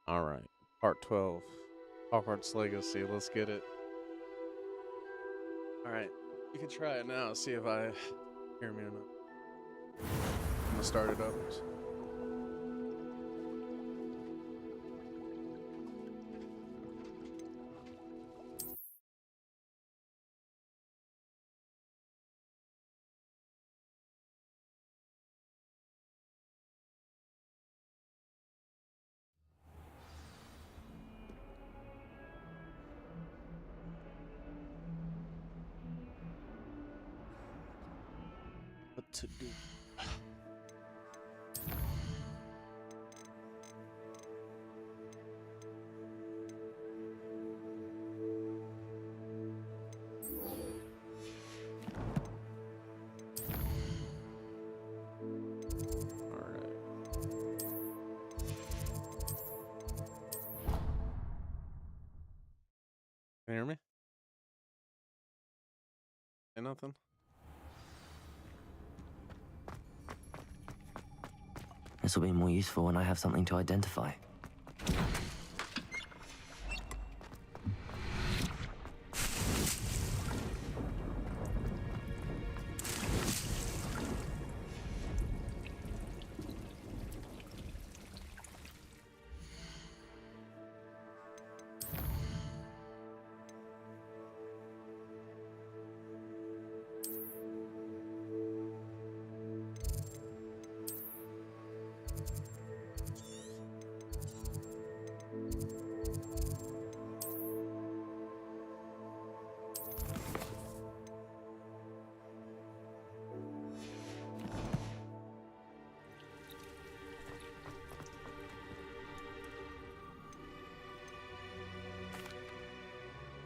All right. Part 12. Hogwarts Legacy. Let's get it. All right. You can try it now. See if I hear me or not. I'm gonna start it up. What to do? All right. Can you hear me? Say nothing. This will be more useful when I have something to identify.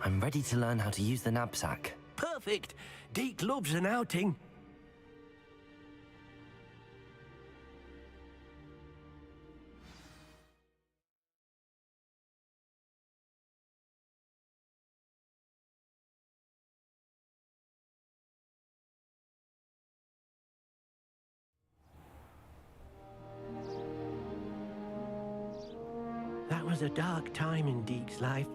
I'm ready to learn how to use the knapsack. Perfect! Deke loves an outing. That was a dark time in Deke's life.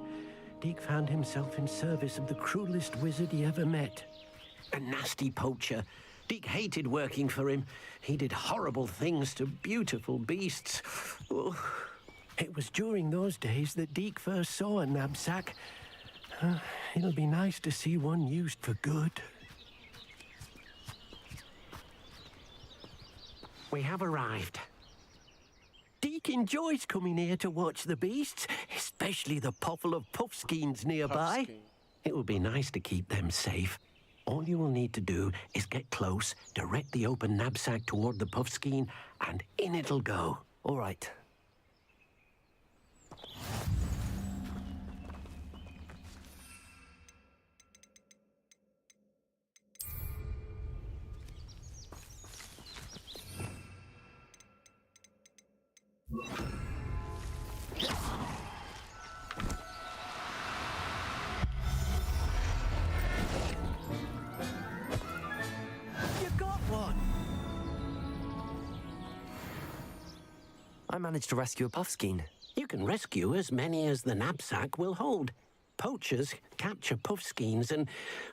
Deke found himself in service of the cruelest wizard he ever met. A nasty poacher. Deke hated working for him. He did horrible things to beautiful beasts. Oh. It was during those days that Deke first saw a knapsack. It'll be nice to see one used for good. We have arrived. Deke enjoys coming here to watch the beasts, especially the potful of puffskeins nearby. Puffskein. It will be nice to keep them safe. All you will need to do is get close, direct the open knapsack toward the puffskein, and in it'll go. All right. You got one! I managed to rescue a puffskein. You can rescue as many as the knapsack will hold. Poachers capture puffskeins and,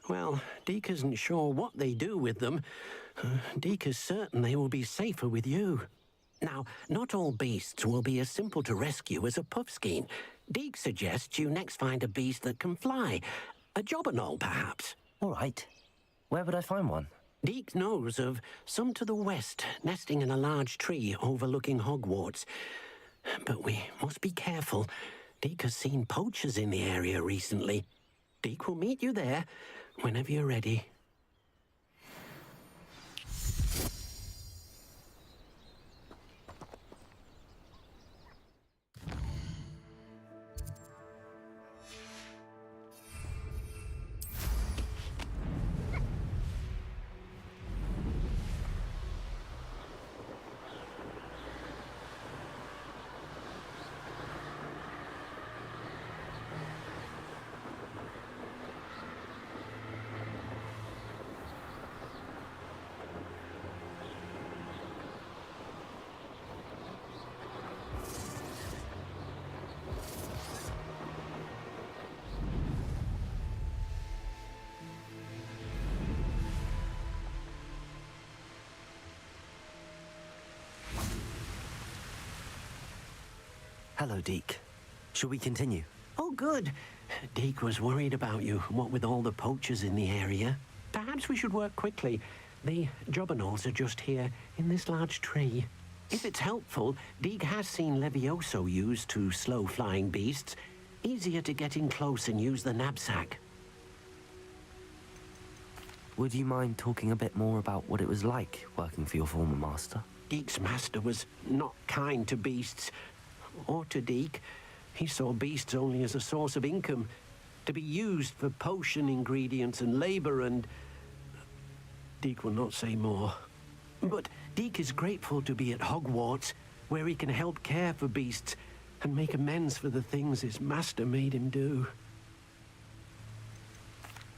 well, Deke isn't sure what they do with them. Deke is certain they will be safer with you. Now, not all beasts will be as simple to rescue as a puffskein. Deke suggests you next find a beast that can fly. A jobberknoll, perhaps. All right. Where would I find one? Deke knows of some to the west, nesting in a large tree overlooking Hogwarts. But we must be careful. Deke has seen poachers in the area recently. Deke will meet you there whenever you're ready. Hello, Deke. Shall we continue? Oh, good. Deke was worried about you, what with all the poachers in the area. Perhaps we should work quickly. The jobberknolls are just here, in this large tree. If it's helpful, Deke has seen Levioso used to slow flying beasts. Easier to get in close and use the knapsack. Would you mind talking a bit more about what it was like working for your former master? Deke's master was not kind to beasts, or to Deke. He saw beasts only as a source of income, to be used for potion ingredients and labor, and Deke will not say more. But Deke is grateful to be at Hogwarts, where he can help care for beasts and make amends for the things his master made him do.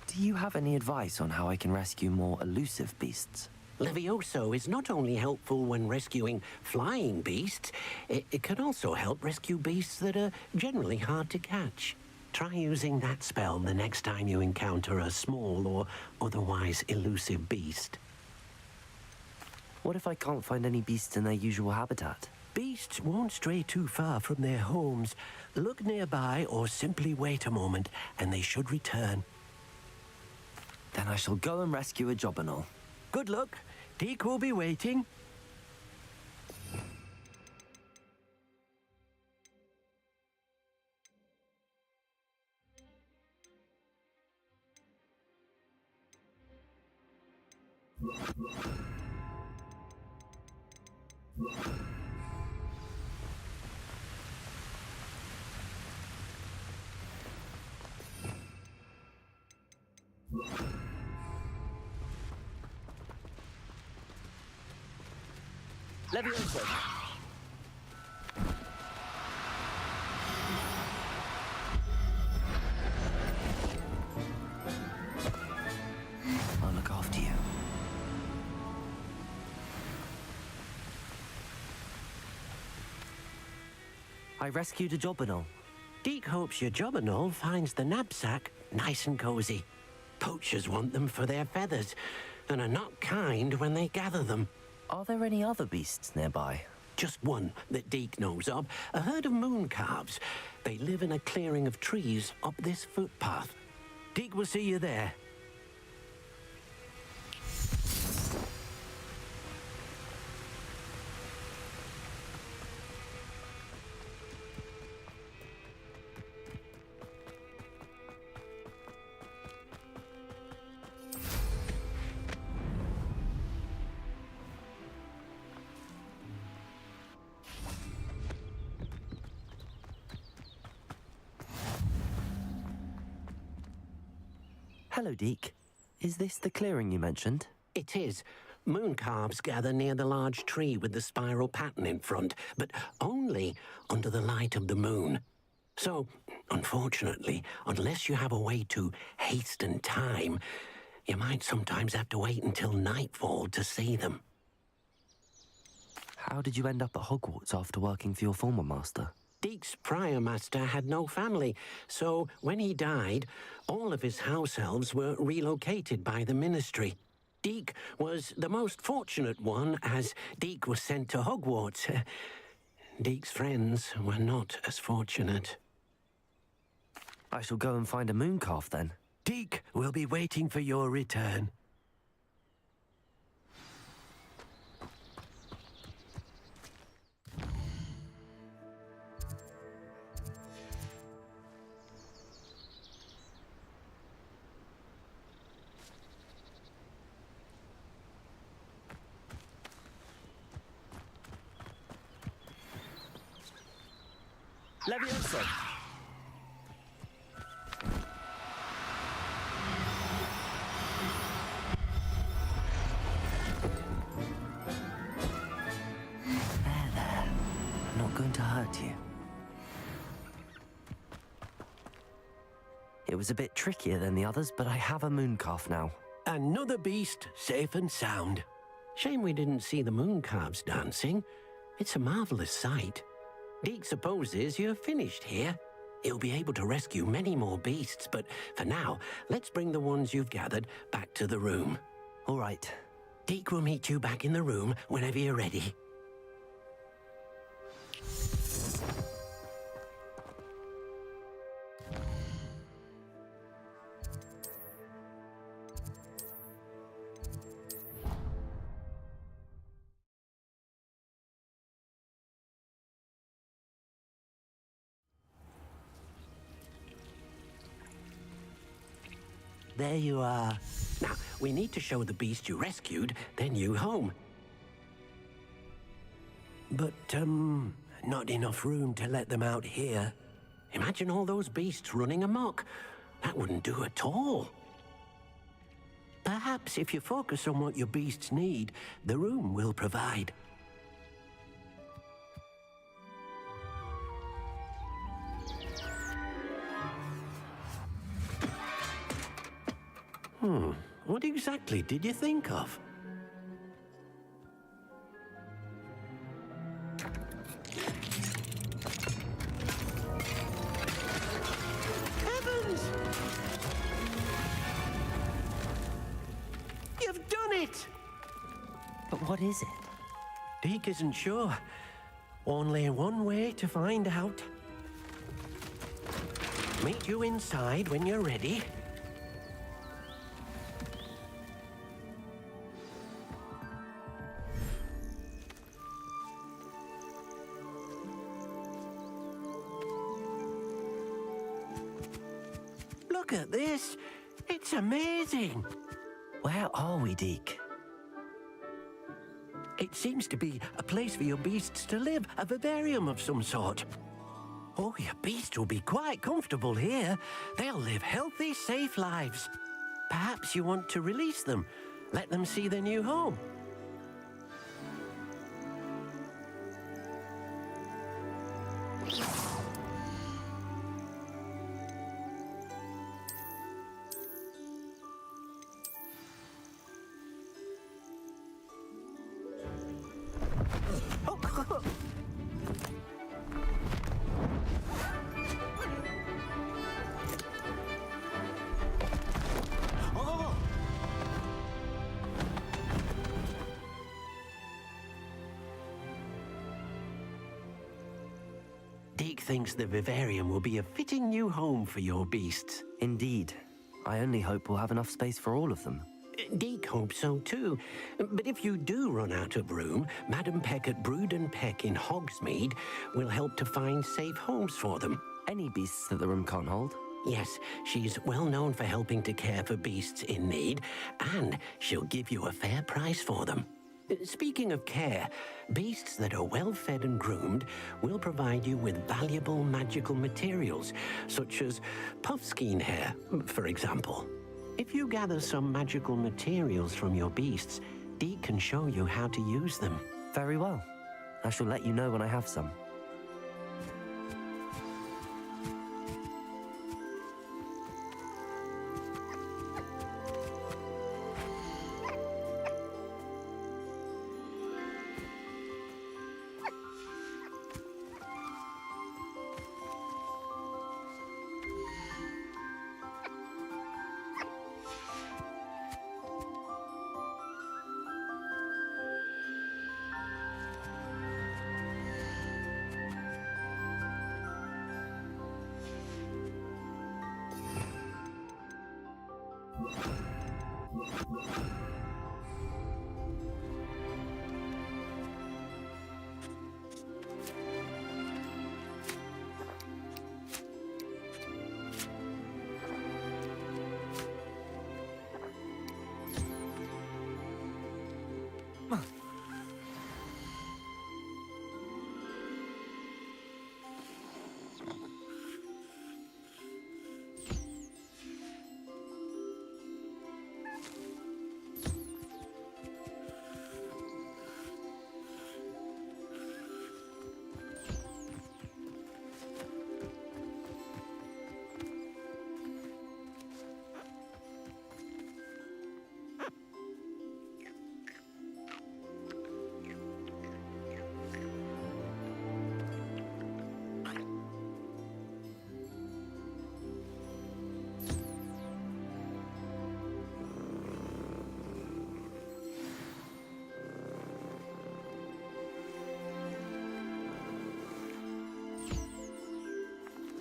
Do you have any advice on how I can rescue more elusive beasts? Levioso is not only helpful when rescuing flying beasts, it can also help rescue beasts that are generally hard to catch. Try using that spell the next time you encounter a small or otherwise elusive beast. What if I can't find any beasts in their usual habitat? Beasts won't stray too far from their homes. Look nearby or simply wait a moment, and they should return. Then I shall go and rescue a jobberknoll. Good luck. Deke will be waiting. Levioso! I'll look after you. I rescued a jobberknoll. Deke hopes your jobberknoll finds the knapsack nice and cozy. Poachers want them for their feathers, and are not kind when they gather them. Are there any other beasts nearby? Just one that Deke knows of, a herd of moon calves. They live in a clearing of trees up this footpath. Deke will see you there. Hello, Deke. Is this the clearing you mentioned? It is. Moon calves gather near the large tree with the spiral pattern in front, but only under the light of the moon. So, unfortunately, unless you have a way to hasten time, you might sometimes have to wait until nightfall to see them. How did you end up at Hogwarts after working for your former master? Deke's prior master had no family, so when he died, all of his house elves were relocated by the ministry. Deke was the most fortunate one, as Deke was sent to Hogwarts. Deke's friends were not as fortunate. I shall go and find a moon calf then. Deke will be waiting for your return. Levioso! There. I'm not going to hurt you. It was a bit trickier than the others, but I have a moon calf now. Another beast, safe and sound. Shame we didn't see the moon calves dancing. It's a marvelous sight. Deke supposes you're finished here. He'll be able to rescue many more beasts, but for now, let's bring the ones you've gathered back to the room. All right. Deke will meet you back in the room whenever you're ready. there you are. Now, we need to show the beast you rescued their new home. But, not enough room to let them out here. Imagine all those beasts running amok. That wouldn't do at all. Perhaps if you focus on what your beasts need, the room will provide. What exactly did you think of? Heavens! You've done it! But what is it? Deke isn't sure. Only one way to find out. Meet you inside when you're ready. Look at this. It's amazing. Where are we, Deke? It seems to be a place for your beasts to live, a vivarium of some sort. Oh, your beasts will be quite comfortable here. They'll live healthy, safe lives. Perhaps you want to release them, let them see their new home. Deke thinks the vivarium will be a fitting new home for your beasts. Indeed. I only hope we'll have enough space for all of them. Deke hopes so too. But if you do run out of room, Madam Peck at Brood and Peck in Hogsmeade will help to find safe homes for them. Any beasts that the room can't hold? Yes, she's well known for helping to care for beasts in need, and she'll give you a fair price for them. Speaking of care, beasts that are well fed and groomed will provide you with valuable magical materials, such as puffskein hair, for example. If you gather some magical materials from your beasts, Deke can show you how to use them. Very well. I shall let you know when I have some.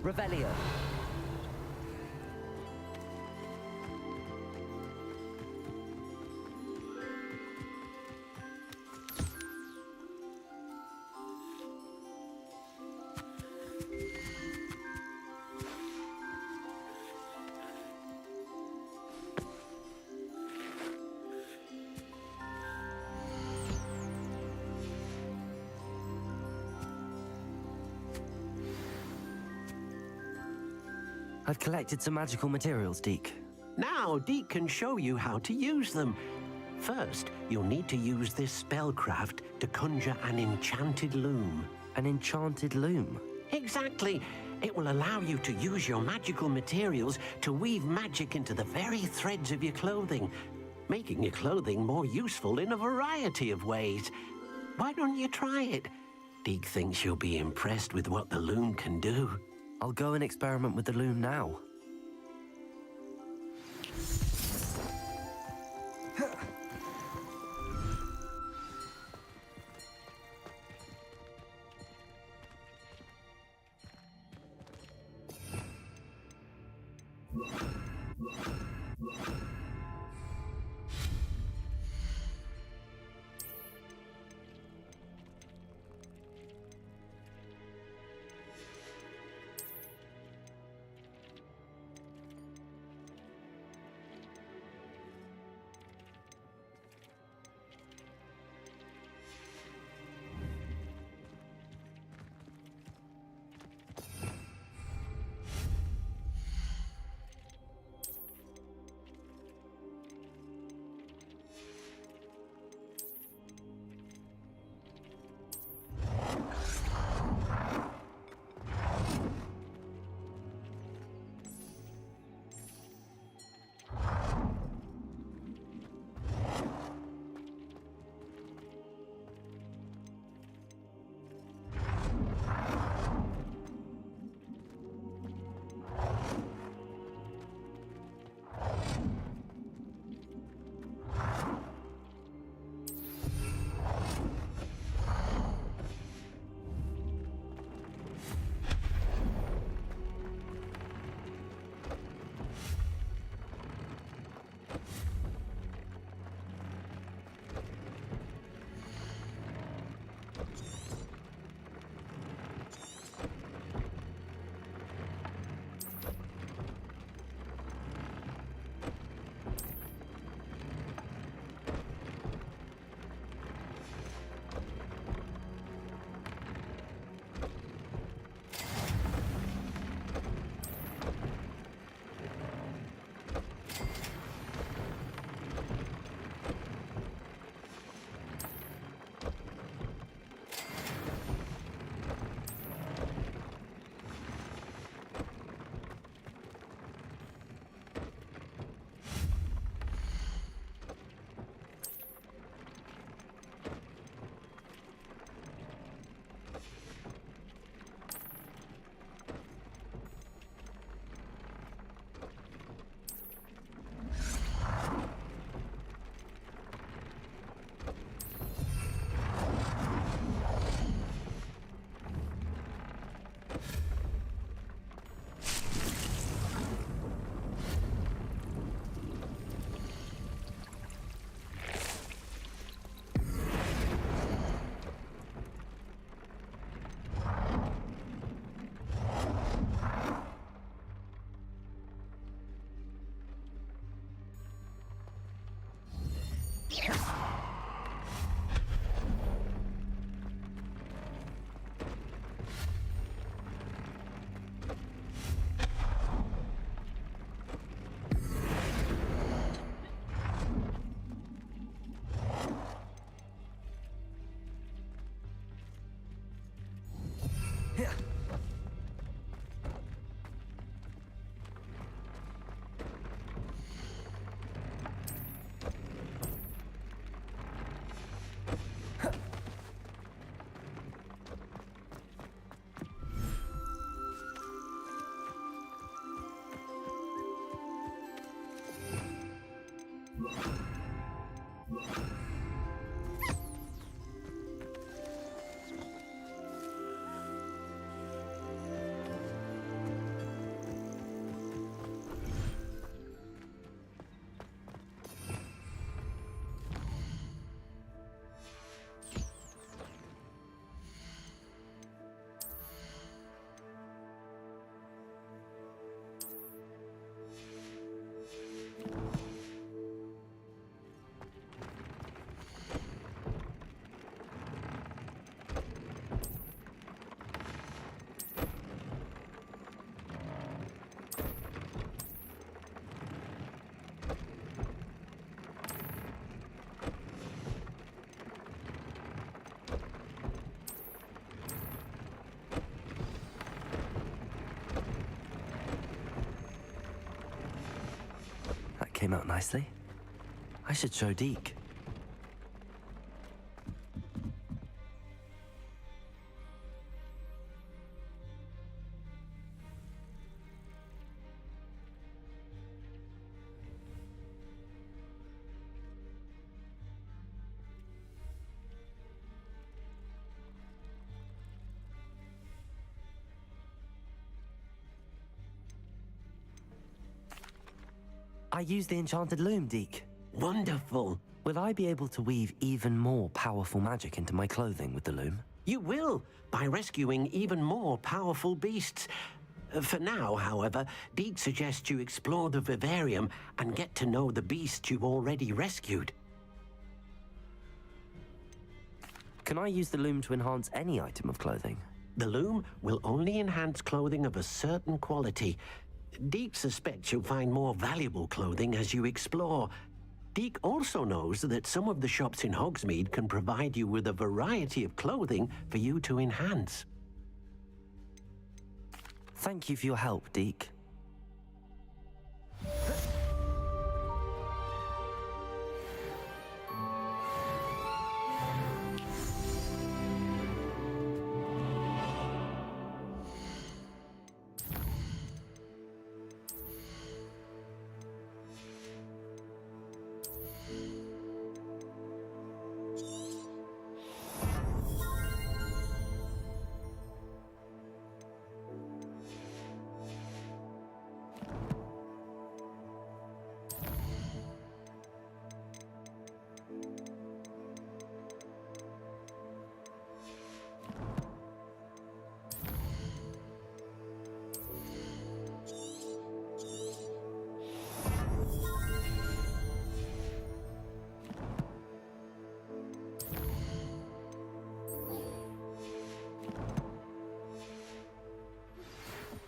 Revelio. I've collected some magical materials, Deke. Now, Deke can show you how to use them. First, you'll need to use this spellcraft to conjure an enchanted loom. An enchanted loom? Exactly. It will allow you to use your magical materials to weave magic into the very threads of your clothing, making your clothing more useful in a variety of ways. Why don't you try it? Deke thinks you'll be impressed with what the loom can do. I'll go and experiment with the loom now. came out nicely. I should show Deke. I used the enchanted loom, Deke. Wonderful. Will I be able to weave even more powerful magic into my clothing with the loom? You will, by rescuing even more powerful beasts. For now, however, Deke suggests you explore the vivarium and get to know the beasts you've already rescued. Can I use the loom to enhance any item of clothing? The loom will only enhance clothing of a certain quality. Deke suspects you'll find more valuable clothing as you explore. Deke also knows that some of the shops in Hogsmeade can provide you with a variety of clothing for you to enhance. Thank you for your help, Deke.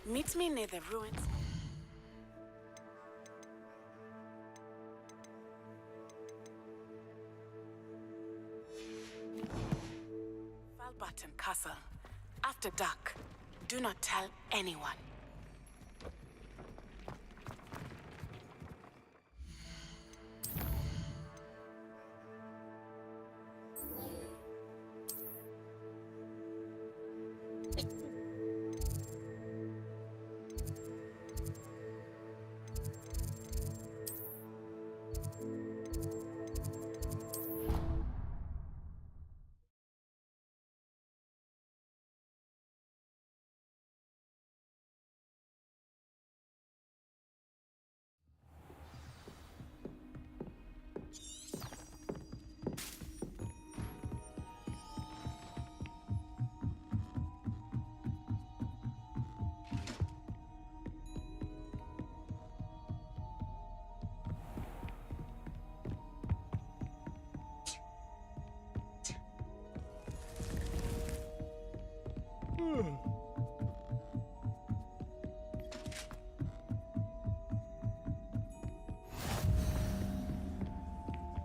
Meet me near the ruins. Falbutton Castle. After dark. Do not tell anyone.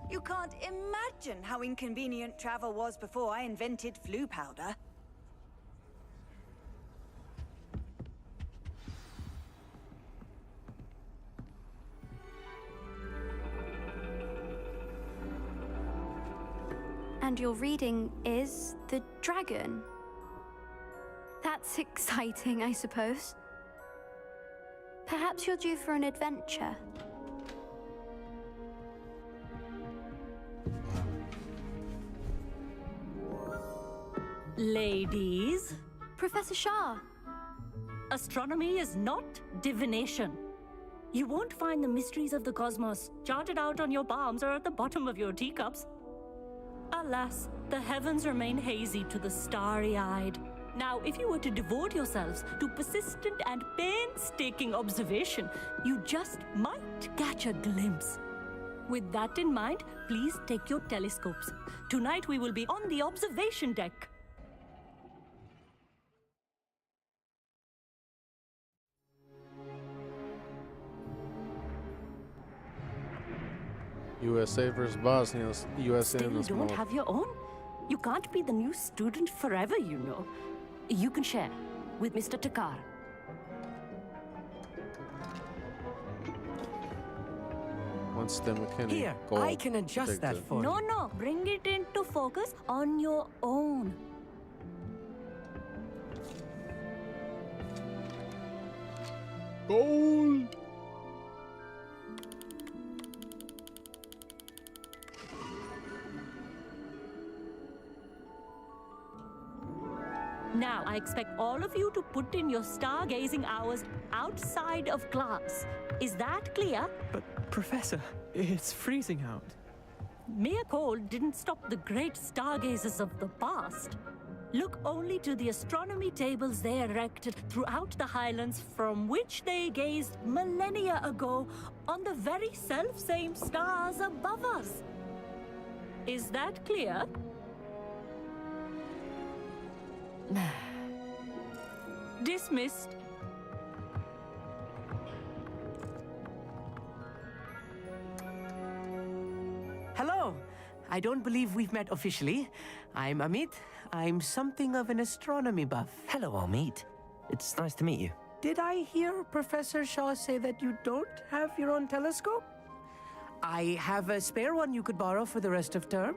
You can't imagine how inconvenient travel was before I invented flu powder. And your reading is the dragon. That's exciting, I suppose. Perhaps you're due for an adventure. Ladies, Professor Shah. astronomy is not divination. You won't find the mysteries of the cosmos charted out on your palms or at the bottom of your teacups. Alas, the heavens remain hazy to the starry-eyed. Now, if you were to devote yourselves to persistent and painstaking observation, you just might catch a glimpse. With that in mind, please take your telescopes. Tonight we will be on the observation deck. USA versus Bosnia. USA in Still this don't moment. have your own? You can't be the new student forever, you know. You can share with Mr. Takar. wants the McKinney Here, gold I can adjust that addicted. for you. No, bring it into focus on your own. Gold! Now, I expect all of you to put in your stargazing hours outside of class. Is that clear? But, Professor, it's freezing out. Mere cold didn't stop the great stargazers of the past. Look only to the astronomy tables they erected throughout the highlands from which they gazed millennia ago on the very self-same stars above us. Is that clear? Dismissed. Hello. I don't believe we've met officially. I'm Amit. I'm something of an astronomy buff. Hello, Amit. It's nice to meet you. Did I hear Professor Shaw say that you don't have your own telescope? I have a spare one you could borrow for the rest of term.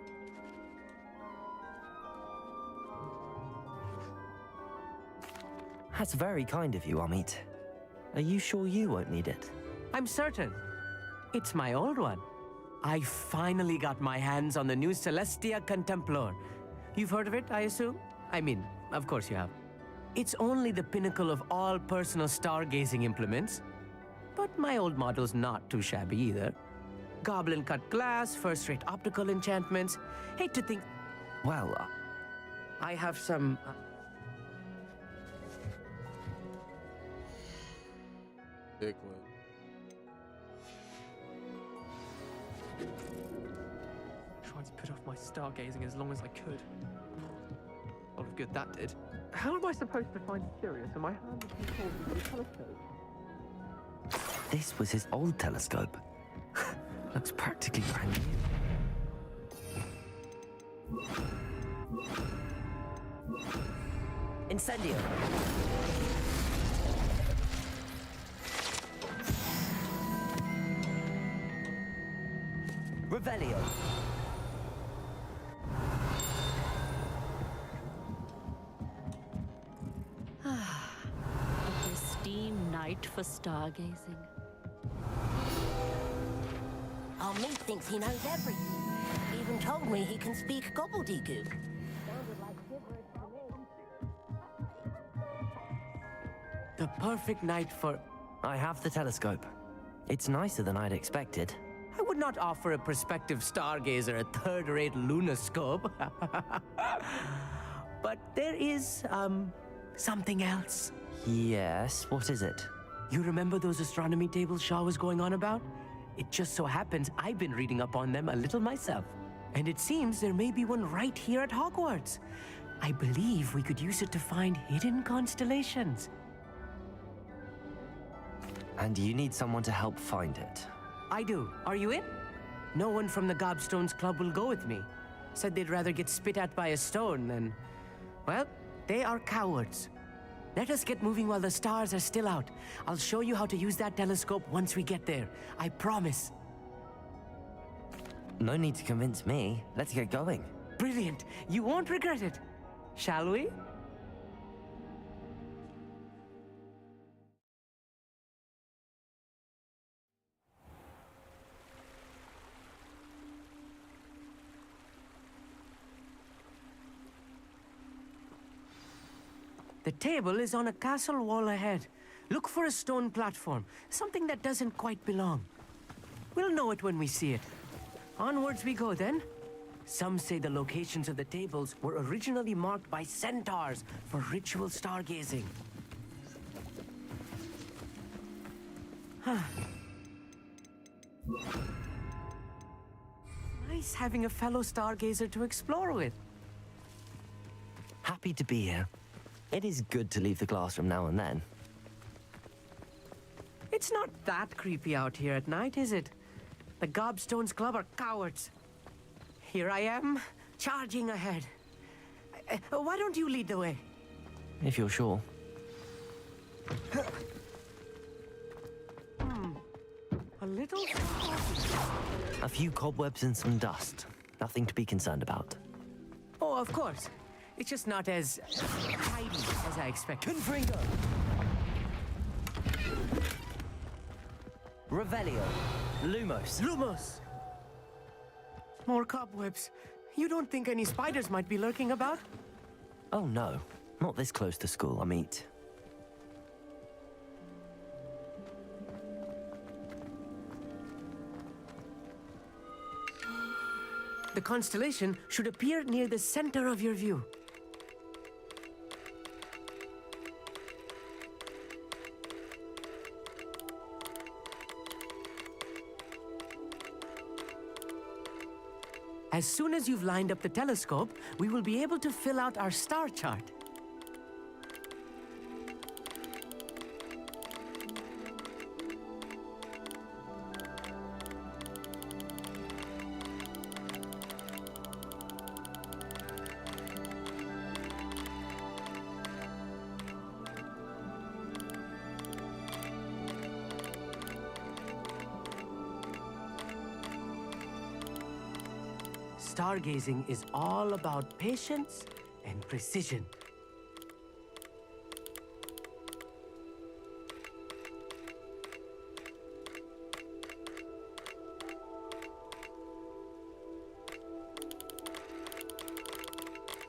That's very kind of you, Amit. Are you sure you won't need it? I'm certain. It's my old one. I finally got my hands on the new Celestia Contemplor. You've heard of it, I assume? I mean, of course you have. It's only the pinnacle of all personal stargazing implements. But my old model's not too shabby either. Goblin-cut glass, first-rate optical enchantments. Hate to think... Well, I have some... Dickwood. Tried to put off my stargazing as long as I could. A lot of good that did. How am I supposed to find Sirius when my hand is holding the telescope? this was his old telescope. Looks practically brand new. Incendio. Revelio. A pristine night for stargazing. Our Meat thinks he knows everything. Even told me he can speak gobbledygook. Sounded like gibberish to me. The perfect night for... I have the telescope. It's nicer than I'd expected. I would not offer a prospective stargazer a third-rate lunoscope. But there is, something else. Yes, what is it? You remember those astronomy tables Shaw was going on about? It just so happens I've been reading up on them a little myself. And it seems there may be one right here at Hogwarts. I believe we could use it to find hidden constellations. And you need someone to help find it. I do. Are you in? No one from the Gobstones Club will go with me. Said they'd rather get spit at by a stone than... Well, they are cowards. Let us get moving while the stars are still out. I'll show you how to use that telescope once we get there. I promise. No need to convince me. Let's get going. Brilliant. You won't regret it. Shall we? The table is on a castle wall ahead. Look for a stone platform, something that doesn't quite belong. We'll know it when we see it. Onwards we go then. Some say the locations of the tables were originally marked by centaurs for ritual stargazing. Nice having a fellow stargazer to explore with. Happy to be here. It is good to leave the classroom now and then. It's not that creepy out here at night, is it? The Gobstones Club are cowards. Here I am, charging ahead. Why don't you lead the way? If you're sure. A little... A few cobwebs and some dust. Nothing to be concerned about. Oh, of course. It's just not as tidy as I expected. Confringo! Revelio. Lumos. Lumos! More cobwebs. You don't think any spiders might be lurking about? Oh no. Not this close to school, Amit. The constellation should appear near the center of your view. As soon as you've lined up the telescope, we will be able to fill out our star chart. Stargazing is all about patience and precision.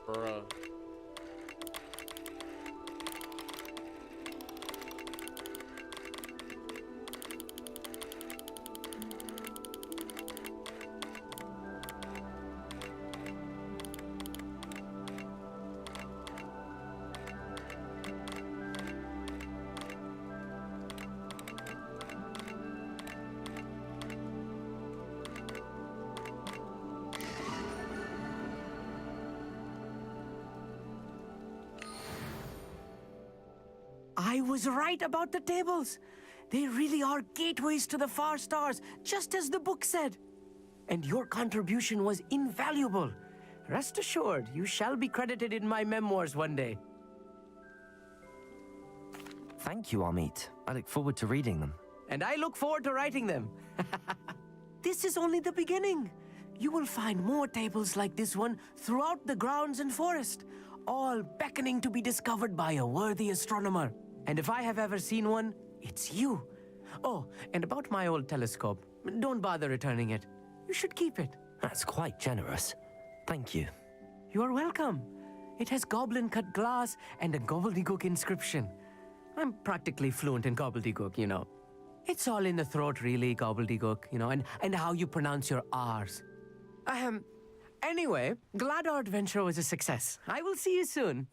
Bruh. I was right about the tables. They really are gateways to the far stars, just as the book said. And your contribution was invaluable. Rest assured, you shall be credited in my memoirs one day. Thank you, Amit. I look forward to reading them. And I look forward to writing them. This is only the beginning. You will find more tables like this one throughout the grounds and forest, all beckoning to be discovered by a worthy astronomer. And if I have ever seen one, it's you. Oh, and about my old telescope, don't bother returning it. You should keep it. That's quite generous. Thank you. You are welcome. It has goblin-cut glass and a gobbledygook inscription. I'm practically fluent in gobbledygook, you know. It's all in the throat, really, gobbledygook, you know, and how you pronounce your R's. Anyway, glad our adventure was a success. I will see you soon.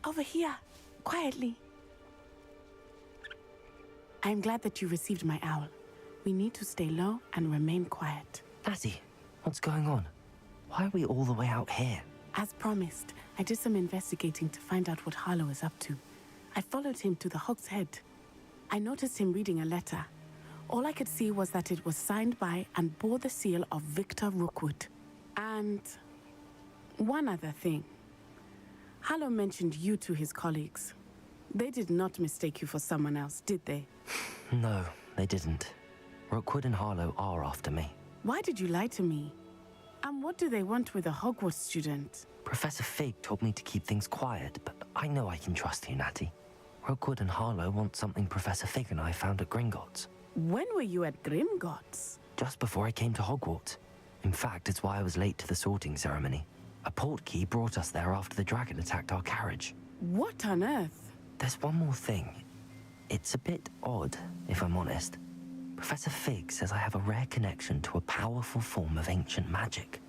Over here, quietly. I'm glad that you received my owl. We need to stay low and remain quiet. Lassie, what's going on? Why are we all the way out here? As promised, I did some investigating to find out what Harlow is up to. I followed him to the Hog's Head. I noticed him reading a letter. All I could see was that it was signed by and bore the seal of Victor Rookwood. And one other thing. Harlow mentioned you to his colleagues. They did not mistake you for someone else, did they? No, they didn't. Rookwood and Harlow are after me. Why did you lie to me? And what do they want with a Hogwarts student? Professor Fig told me to keep things quiet, but I know I can trust you, Natty. Rookwood and Harlow want something Professor Fig and I found at Gringotts. When were you at Gringotts? Just before I came to Hogwarts. In fact, it's why I was late to the sorting ceremony. A portkey brought us there after the dragon attacked our carriage. What on earth? There's one more thing. It's a bit odd, if I'm honest. Professor Fig says I have a rare connection to a powerful form of ancient magic.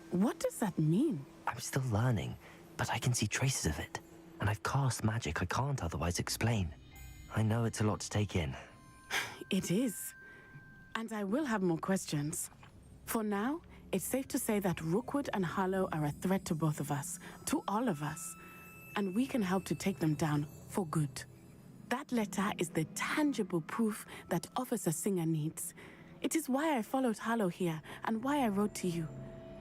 What does that mean? I'm still learning, but I can see traces of it. And I've cast magic I can't otherwise explain. I know it's a lot to take in. It is. And I will have more questions. For now, it's safe to say that Rookwood and Harlow are a threat to both of us, to all of us. And we can help to take them down for good. That letter is the tangible proof that Officer Singer needs. It is why I followed Harlow here and why I wrote to you.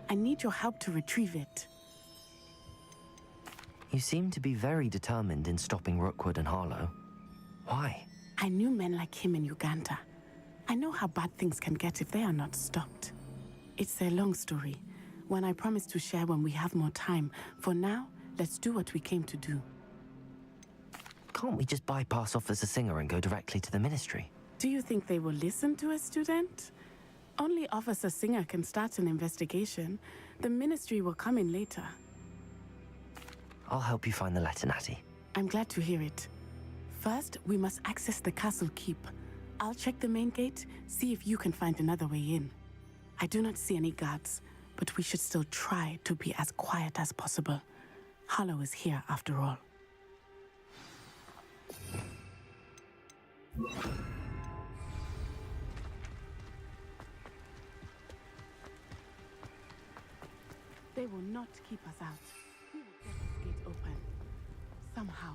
I need your help to retrieve it. You seem to be very determined in stopping Rookwood and Harlow. Why? I knew men like him in Uganda. I know how bad things can get if they are not stopped. It's a long story, one I promise to share when we have more time. For now, let's do what we came to do. Can't we just bypass Officer Singer and go directly to the Ministry? Do you think they will listen to a student? Only Officer Singer can start an investigation. The Ministry will come in later. I'll help you find the letter, Natty. I'm glad to hear it. First, we must access the castle keep. I'll check the main gate, see if you can find another way in. I do not see any guards, but we should still try to be as quiet as possible. Harlow is here after all. They will not keep us out. We will get this gate open. Somehow.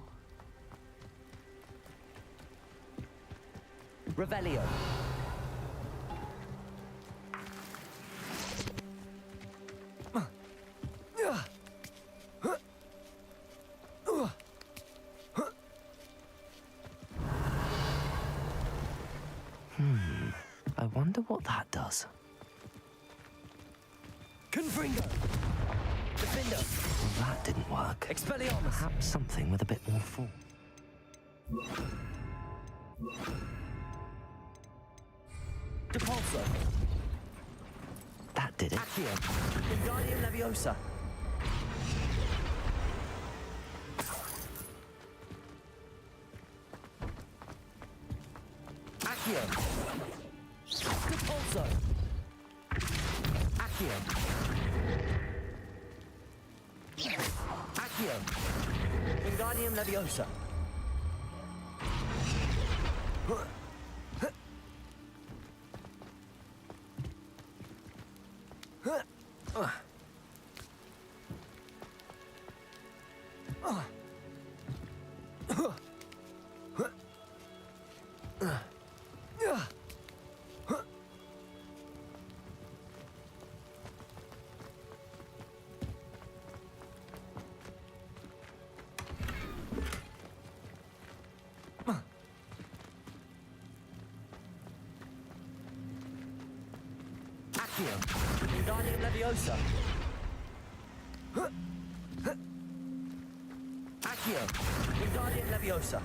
Revelio. I wonder what that does. Confringo. Defender. Well, that didn't work. Expelliarmus. Perhaps something with a bit more force. Depulso. That did it. Accio. Wingardium Leviosa. Accio. Depulso. Accio. Accio. Wingardium Leviosa. Wingardium Leviosa. Accio. Wingardium Leviosa.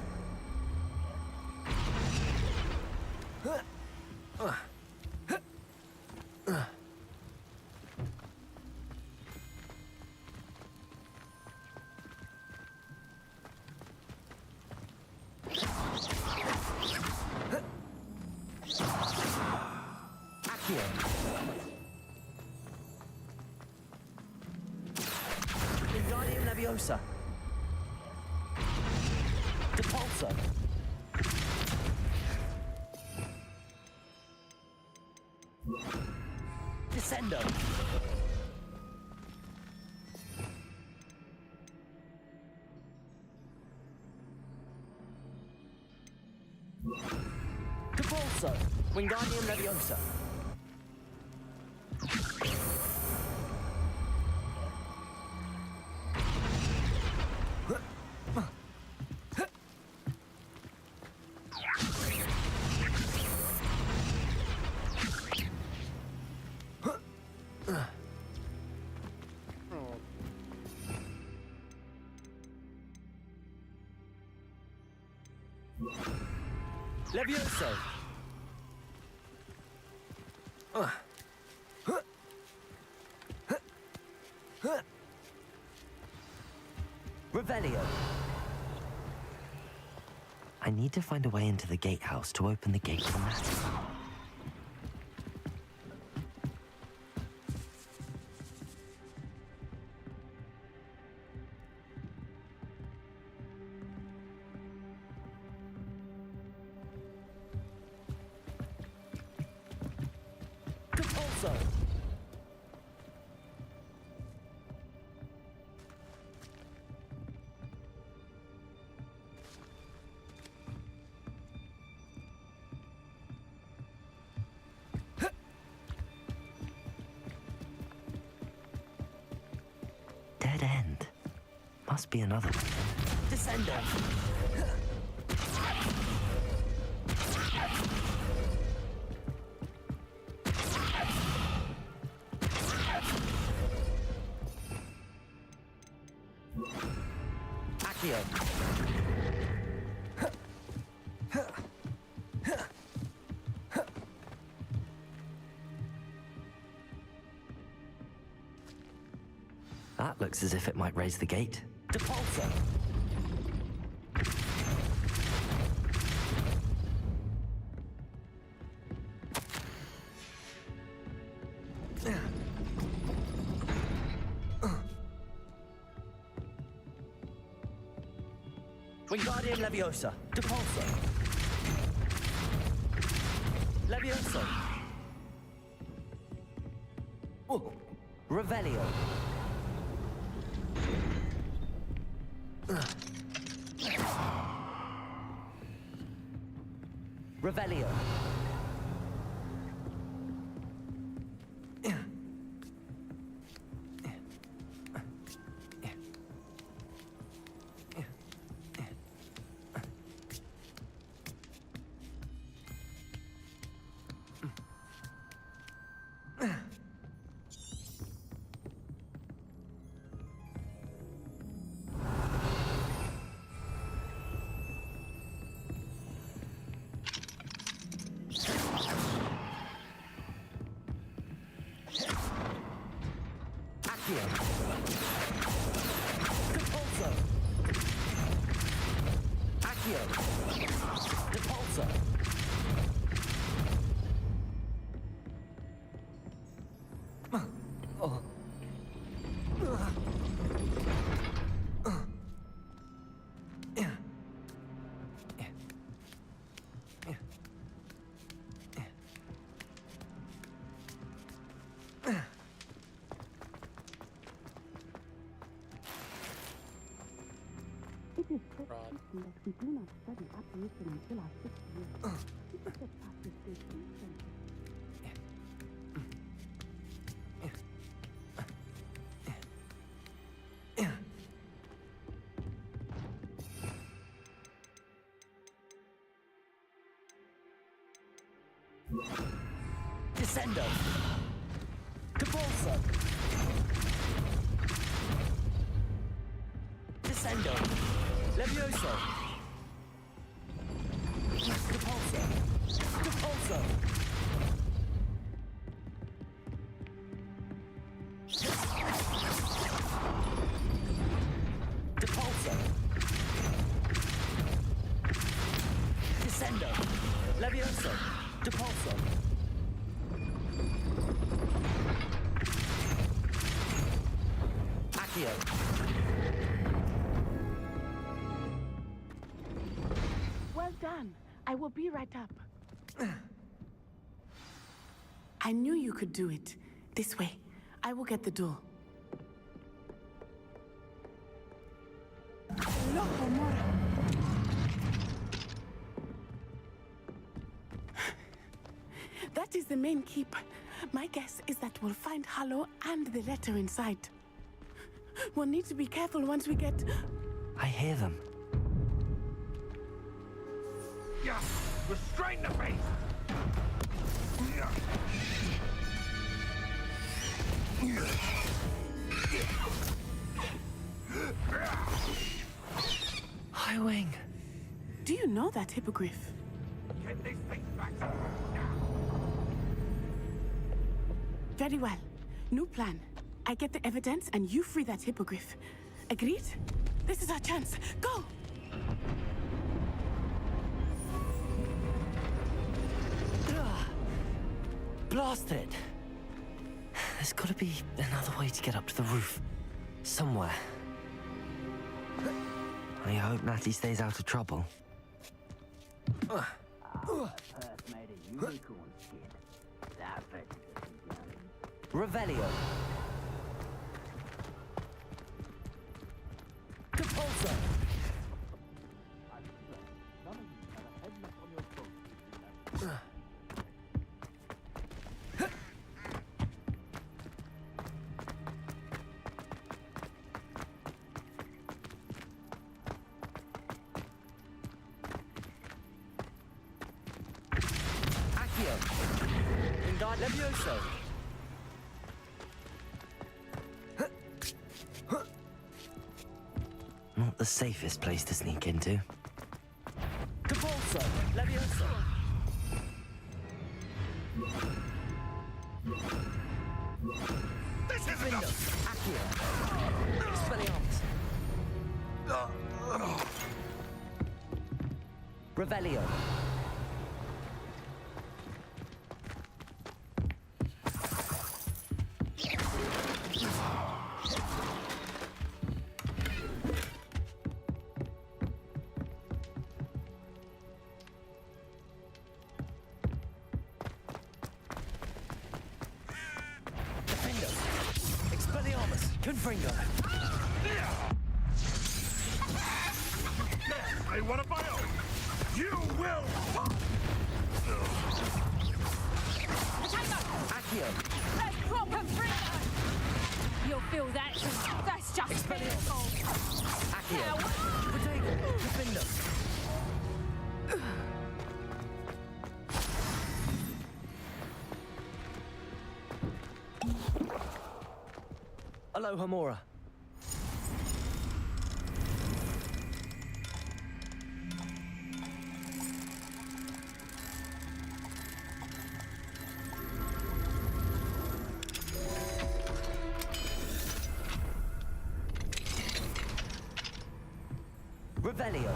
Accio. Wingardium Leviosa. Depulso. Descendo. Depulso! Wingardium Leviosa! Levioso! Revelio! I need to find a way into the gatehouse to open the gate for Natty. Dead end. Must be another one. Descendo. Accio. That looks as if it might raise the gate. Depulso! Wingardium Leviosa! Depulso! Leviosa! Oh. Revelio! Revelio. Depulso! Accio! Depulso! Oh. It is so interesting that we do not study apparition until our 6th year. This is the fastest station. Descendo! Depulso! Descendo! Levioso! Depulso! Depulso! Depulso! Descendo! Levioso! Depulso! Accio! Well done. I will be right up. I knew you could do it. This way. I will get the door. That is the main keep. My guess is that we'll find Hollow and the letter inside. We'll need to be careful once we get... I hear them. Yeah, restrain the beast! Highwing. Do you know that hippogriff? Get this thing back. Very well. New plan. I get the evidence and you free that hippogriff. Agreed? This is our chance. Go! Blast it! There's gotta be another way to get up to the roof. Somewhere. I hope Natty stays out of trouble. Revelio. Compulsor. Levioso. Not the safest place to sneak into. Compulso. Levioso. This is enough! Accio. Expelliarmus. Revelio. Confringo. I want a bio! You will! Accio. Let's drop him free! You'll feel that. That's just Expelliarmus. Accio. Potato. Defender. Aloha Mora. Revelio.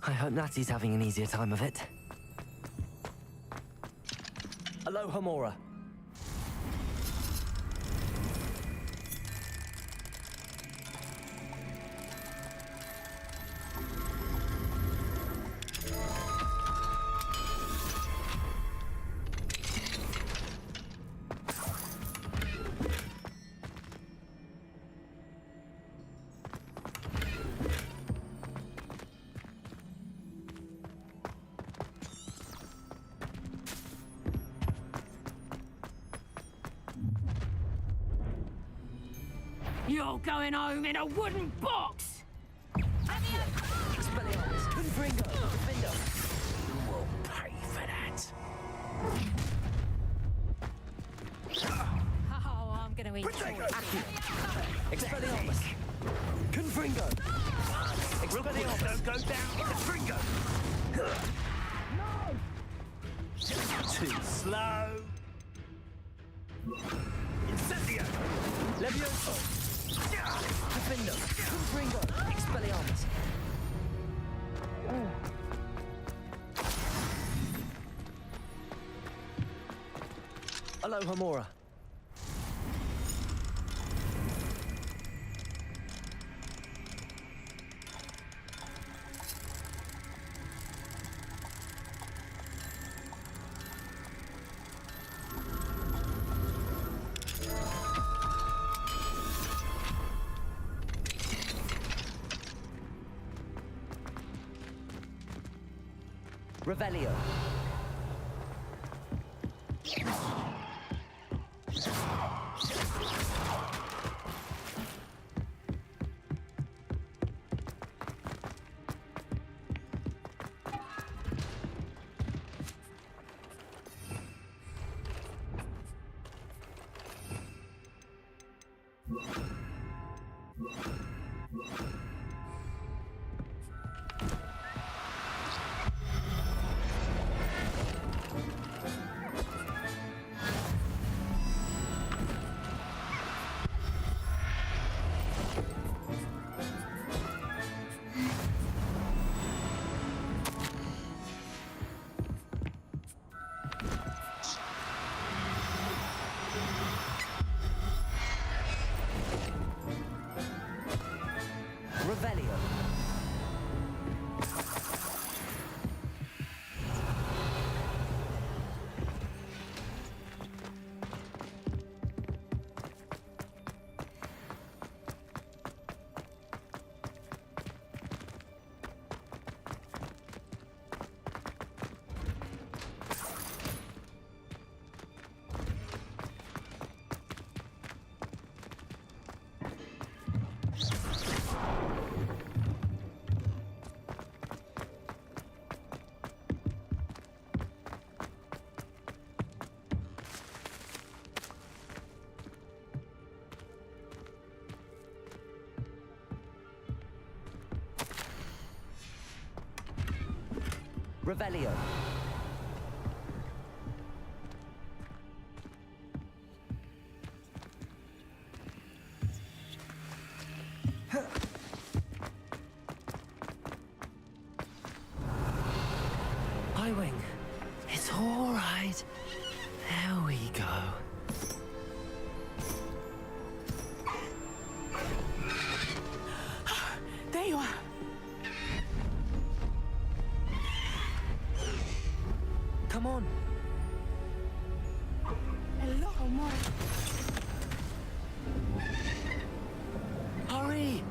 I hope Natty's having an easier time of it. Aloha Mora. You're going home in a wooden box! Expelliarmus. Confringo. Defender. You will pay for that. Oh, I'm gonna eat you. Expelliarmus. Confringo. Expelliarmus. Don't go down. Confringo. Too slow. Incendio. Levioso. Defender. Confringo. Expelliarmus. Aloha Mora. Revelio. Revelio. Revelio. Highwing, it's all right. There we go. There you are. Come on. Hello, more. Hurry!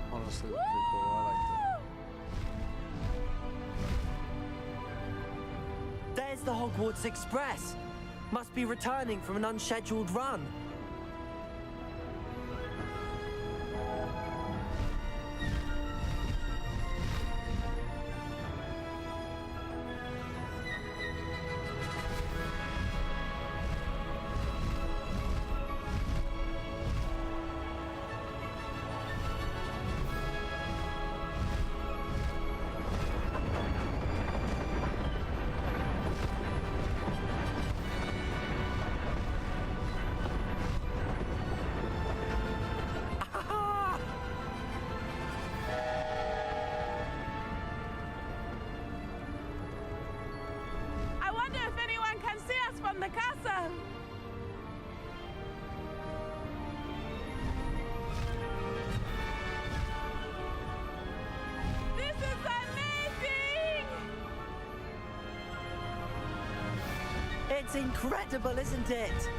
Honestly, that's pretty cool. I like that. There's the Hogwarts Express. Must be returning from an unscheduled run. I wonder if anyone can see us from the castle. This is amazing! It's incredible, isn't it?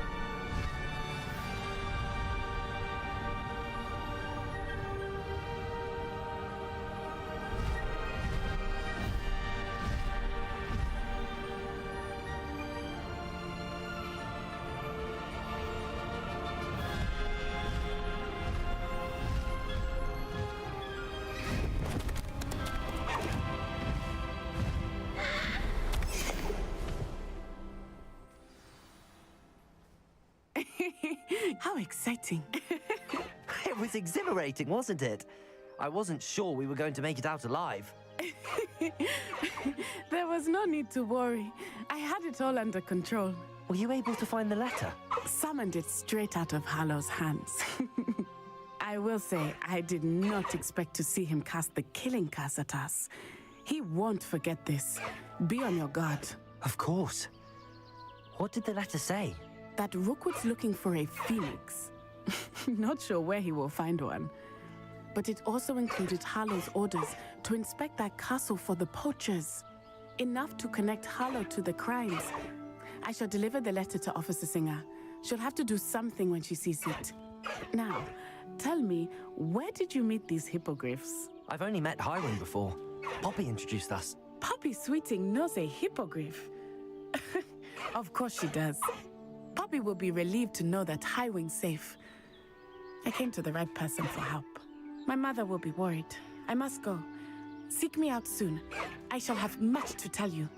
How exciting. It was exhilarating, wasn't it? I wasn't sure we were going to make it out alive. There was no need to worry. I had it all under control. Were you able to find the letter? Summoned it straight out of Hallow's hands. I will say, I did not expect to see him cast the killing curse at us. He won't forget this. Be on your guard. Of course. What did the letter say? That Rookwood's looking for a phoenix. Not sure where he will find one. But it also included Harlow's orders to inspect that castle for the poachers. Enough to connect Harlow to the crimes. I shall deliver the letter to Officer Singer. She'll have to do something when she sees it. Now, tell me, where did you meet these hippogriffs? I've only met Highwing before. Poppy introduced us. Poppy Sweeting knows a hippogriff. Of course she does. Poppy will be relieved to know that Highwing's safe. I came to the right person for help. My mother will be worried. I must go. Seek me out soon. I shall have much to tell you.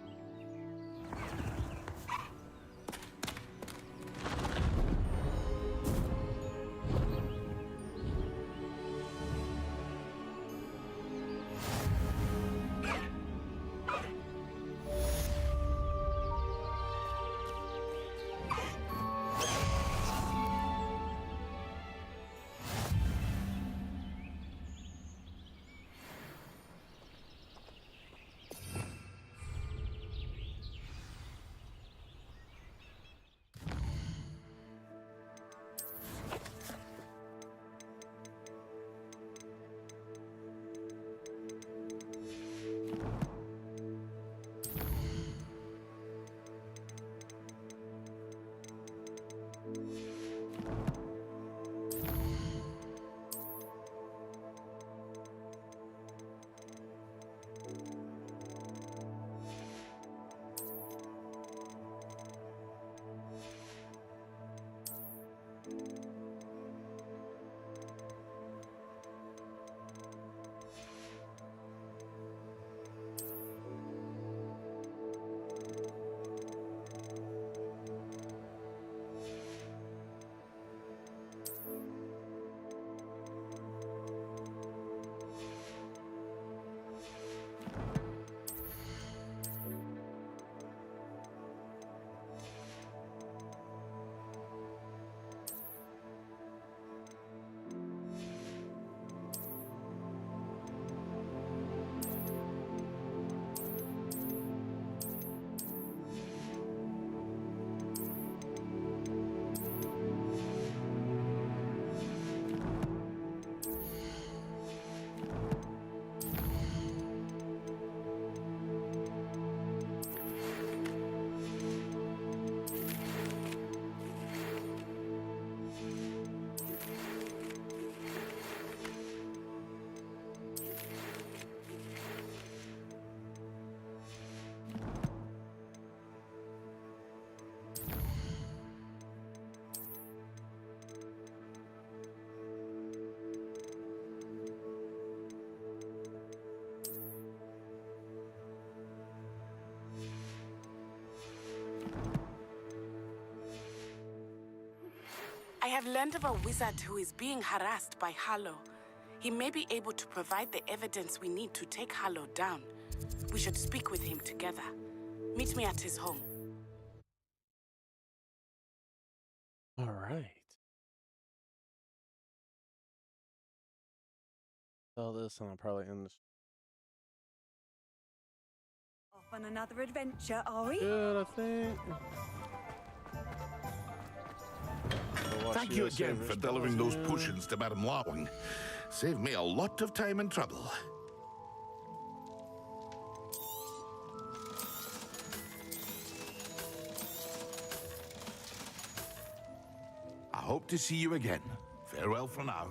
I have learned of a wizard who is being harassed by Harlow. He may be able to provide the evidence we need to take Harlow down. We should speak with him together. Meet me at his home. All right. Tell this and I'll probably end this. Off on another adventure, are we? Good, I think. Thank you again for delivering those potions to Madame Lawing. Saved me a lot of time and trouble. I hope to see you again. Farewell for now.